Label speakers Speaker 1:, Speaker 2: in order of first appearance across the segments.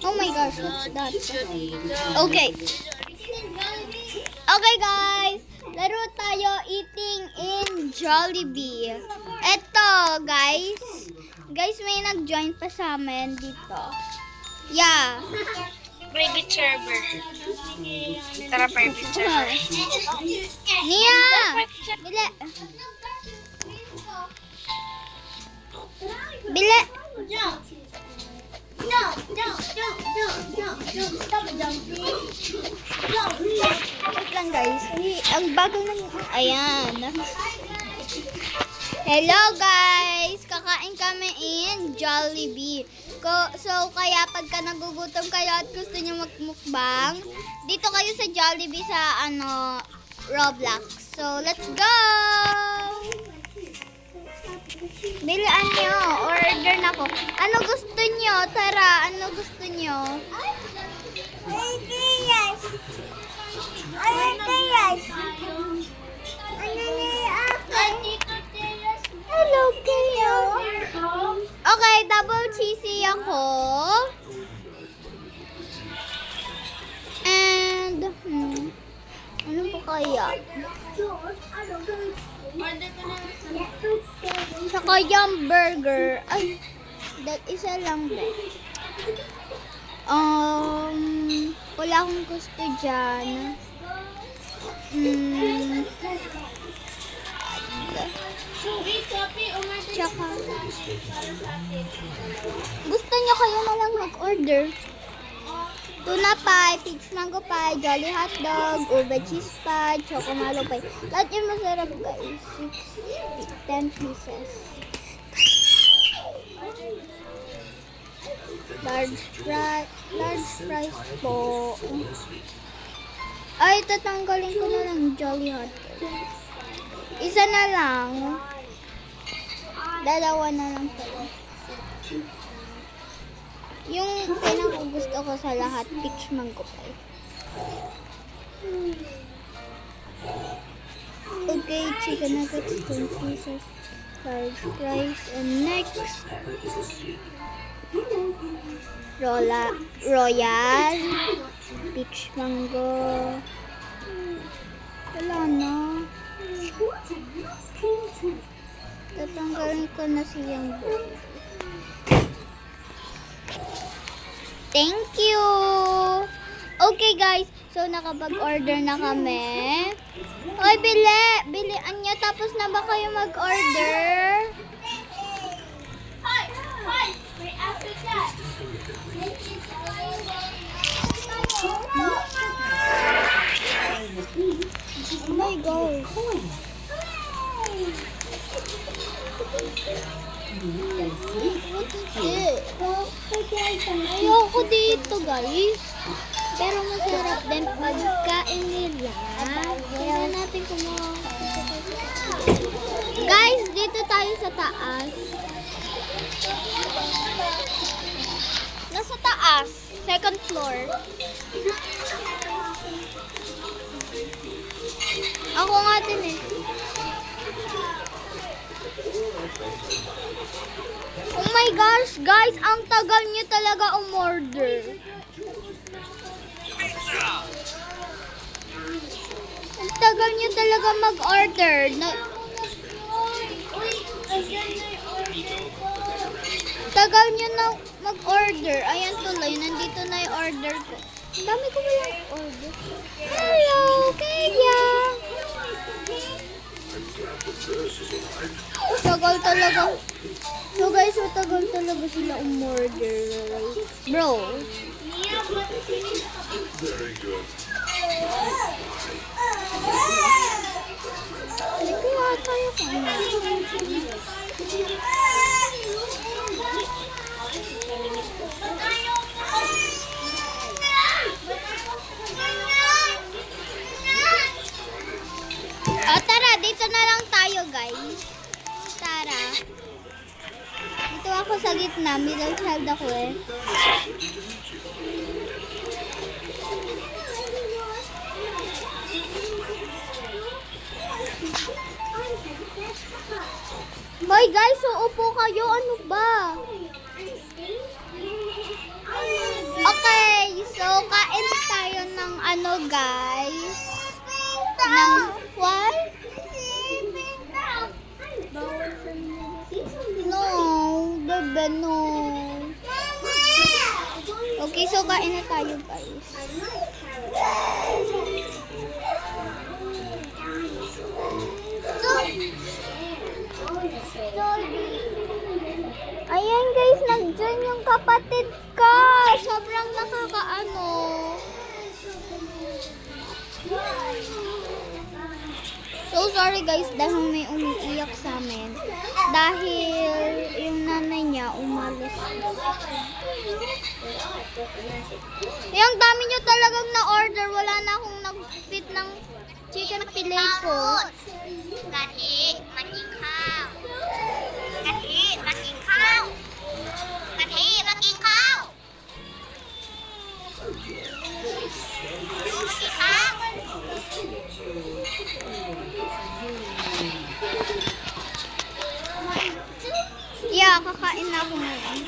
Speaker 1: Oh my gosh, what's that? Okay. Okay guys, laro tayo eating in Jollibee. Eto guys. Guys, may nag-join pa sa amin dito. Yeah.
Speaker 2: Private server. Tara, private server.
Speaker 1: Nia! Bili. Bili. Wait lang guys. Ang bago ng... Ayan. Hello guys! Kakain kami in Jollibee. So kaya pagka nagugutom kayo at gusto nyo magmukbang, dito kayo sa Jollibee sa Roblox. So let's go! Bilian nyo. Order na ko. Ano gusto nyo? Tara, ano gusto nyo? Hello kayo. Okay, double cheesy ako. And, ano po kaya? Tsaka yung burger. Ay, isa lang din. Wala akong gusto dyan. Tsaka, gusto nyo kayo na lang mag-order. Tuna pie, peach mango pie, jolly hotdog, ube cheese pie, choco-malo pie. Lahat yung masarap guys. 10 pieces. Large fries po. Ay, tatanggalin ko na lang jolly hotdog. Isa na lang. Dalawa na lang pala. Yung pinakagusto ko sa lahat, peach mango pie. Okay, chicken nuggets, 10 pieces, large fries, and next, royal, peach mango. Wala na. Tatanggalin ko na siyang buo. Thank you! Okay guys, so nakapag-order na kami. Oy, bilian nyo, tapos na ba kayo mag-order?
Speaker 2: May Africa.
Speaker 1: Oh my gosh. What's it? Ayoko dito guys. Pero masarap din pagkain nila. Kaya natin kumuha. Guys, dito tayo sa taas. Nasa taas. Second floor. Ako nga din eh. Oh my gosh, guys, ang tagal niyo talaga umorder. Ang tagal niyo talaga mag-order. Tagal niyo na mag-order. Ayan tuloy, nandito na yung order ko. Ang dami ko walang order. Hello, Kaya. Tagal talaga. So guys, tagal talaga sila umorder. Bro.
Speaker 3: Very good.
Speaker 1: Hindi ko yata yung tara, dito na lang tayo guys. Tara. Dito ako sa gitna, middle child ako eh. Hoy guys, uupo kayo. Ano ba? ano guys, ng what? No, bebe, no. Okay, so kain na tayo guys. Ayan guys, nag-join yung kapatid ko. Sobrang nakakaano. So sorry guys dahil may umiiyak sa amin. Dahil yung nanay niya umalis. Yung dami nyo talagang na-order. Wala na akong nag-fit ng chicken fillet ko.
Speaker 2: Kati, makikaw. Kati, makikaw. Kati, makikaw. Makikaw.
Speaker 1: Yeah, kakain na ako ngayon.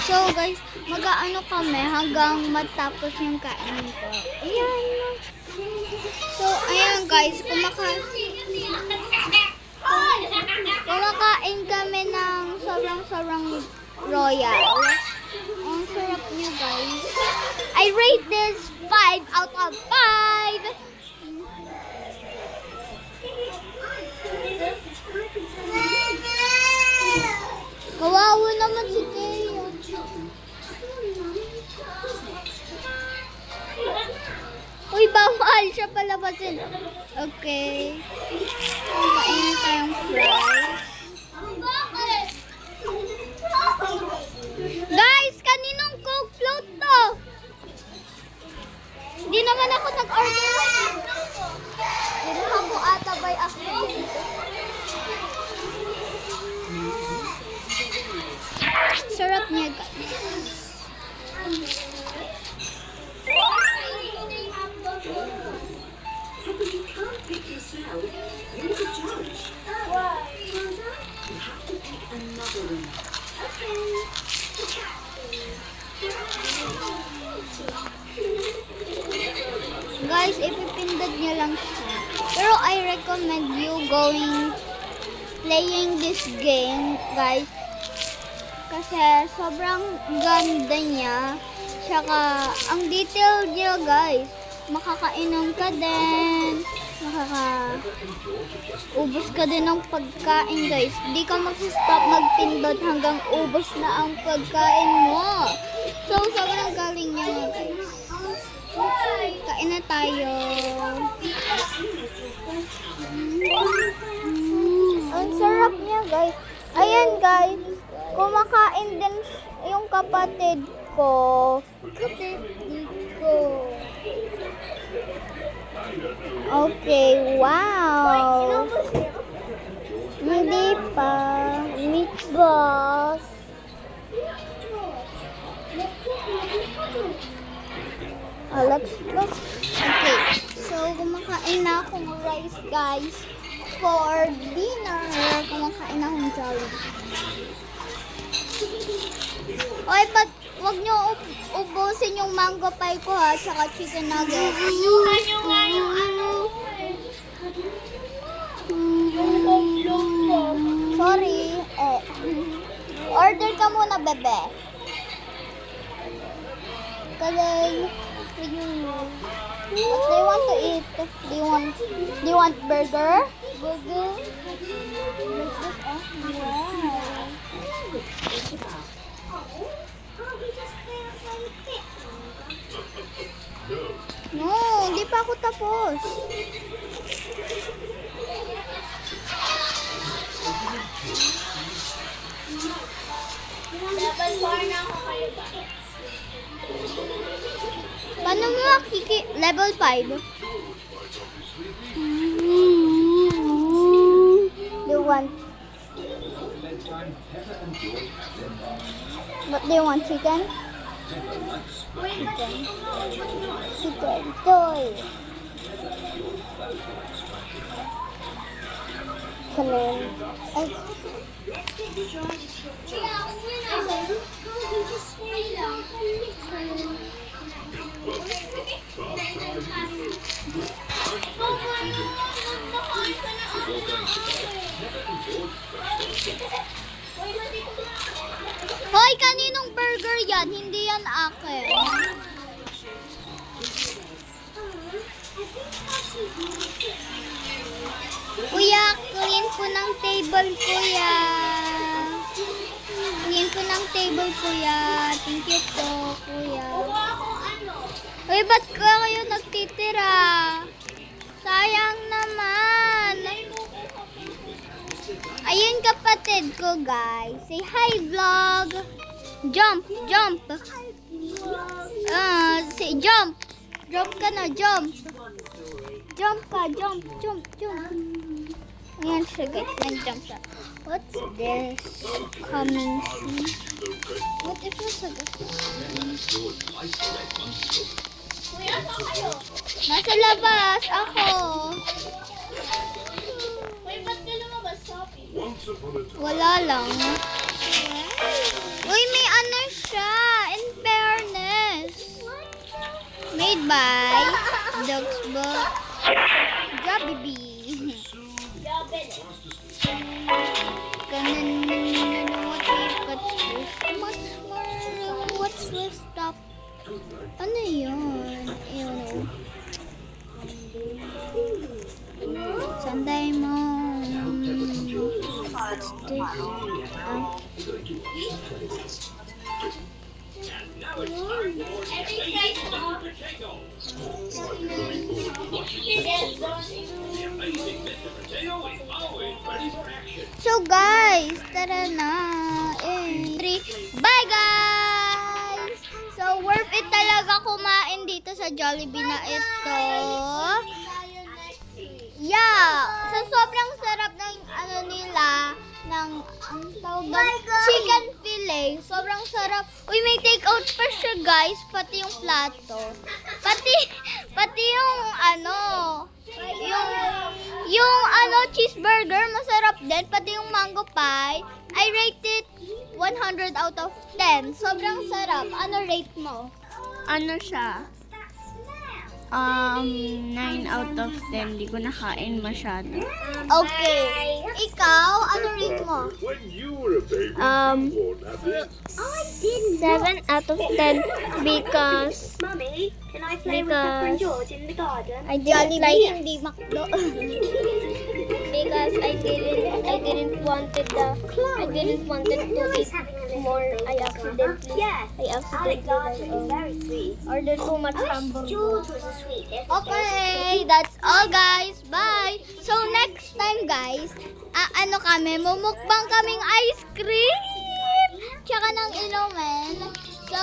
Speaker 1: So guys, mag-aano kami hanggang matapos yung kainin ko. Ayan. So ayan guys, kumakain kami ng sobrang royal. Ang sarap niya guys. I rate this 5 out of 5. Kawawa naman si Teo. Uy, bawal siya palabasin. Okay. Kain tayong fries. Guys, kaninong Coke float to? Hindi naman ako nag-order. Dinuha ko ata by accident. Sarap niya guys. Guys, ipipindot nyo lang siya. Pero I recommend you playing this game, guys. Kasi sobrang ganda niya. Tsaka, ang detail niya, guys. Makakainom ka din. Ubus ka din ng pagkain, guys. Hindi ka magsistop magpindot hanggang ubos na ang pagkain mo. So, sobrang galing niya, guys. Kain na tayo. Ang sarap niya, guys. Ayan, guys. Kumakain din yung kapatid ko. Okay, wow. Hindi pa. Meatballs. Let's go. Okay, so kumakain na akong rice, guys. For dinner, kumakain na akong Jollibee. Oy, wag nyo ubusin yung mango pie ko ha, tsaka chicken nuggets.
Speaker 2: Sukan nyo nga yung ano.
Speaker 1: Sorry. Order ka muna, bebe. Kasi, what do you want to eat? Do you want burger? Burger? No, hindi pa ako tapos.
Speaker 2: Level 4 na ako kayo ba?
Speaker 1: Paano mo level 5? Do you want? What do you want, chicken? Chicken toy. Kanin. Ay. Hoy, kaninong burger yan? Hindi yan akin. Kuya, clean ko ng table, kuya. Clean ko ng table, kuya. Thank you po, kuya. Uy, ba't kayo nagtitira? Sayang naman. Ayun kapatid ko, guys. Say hi, vlog. Jump, jump. Say jump. Jump ka na, jump. Jump ka, jump, jump, jump. Ayan siya, guys. Nag-jump siya. What's this? Coming soon. What is this? Nasa labas ako. Wala lang. Uy, may ano siya. In fairness. Made by Dogs Book. Jollibee. What's this stuff? Ano yun? Ew. Sunday mo. What's this? So guys, tara na. Bye guys! So worth it talaga kumain dito sa Jollibee na ito. Yeah! So sobrang sarap ng ano nila, ng ang tawag doon, chicken fillet. Sobrang sarap. Uy, may take out pa siya guys, pati yung plato. Pati yung ano, yung ano cheeseburger, masarap din. Pati yung mango pie. I rate it 100 out of 10. Sobrang sarap. Ano rate mo?
Speaker 3: Ano siya? 9 out of 10. Di ko nakain masyado.
Speaker 1: Okay. Ikaw, ano rate mo?
Speaker 4: When you were a baby, you wore nappies.
Speaker 3: 7 out of 10 because
Speaker 2: Mummy, can I play with Pepper and George in the garden?
Speaker 3: I didn't
Speaker 1: Jollibee,
Speaker 3: like
Speaker 1: hindi McDo.
Speaker 3: because I didn't wanted to eat more. I accidentally
Speaker 2: Yes, Alexander is very sweet.
Speaker 3: ordered too much hamburger.
Speaker 2: George was a sweet.
Speaker 1: Okay, that's all guys. Bye. So next time guys, ano kami, mumukbang kaming ice cream. Tsaka ng inumin. So,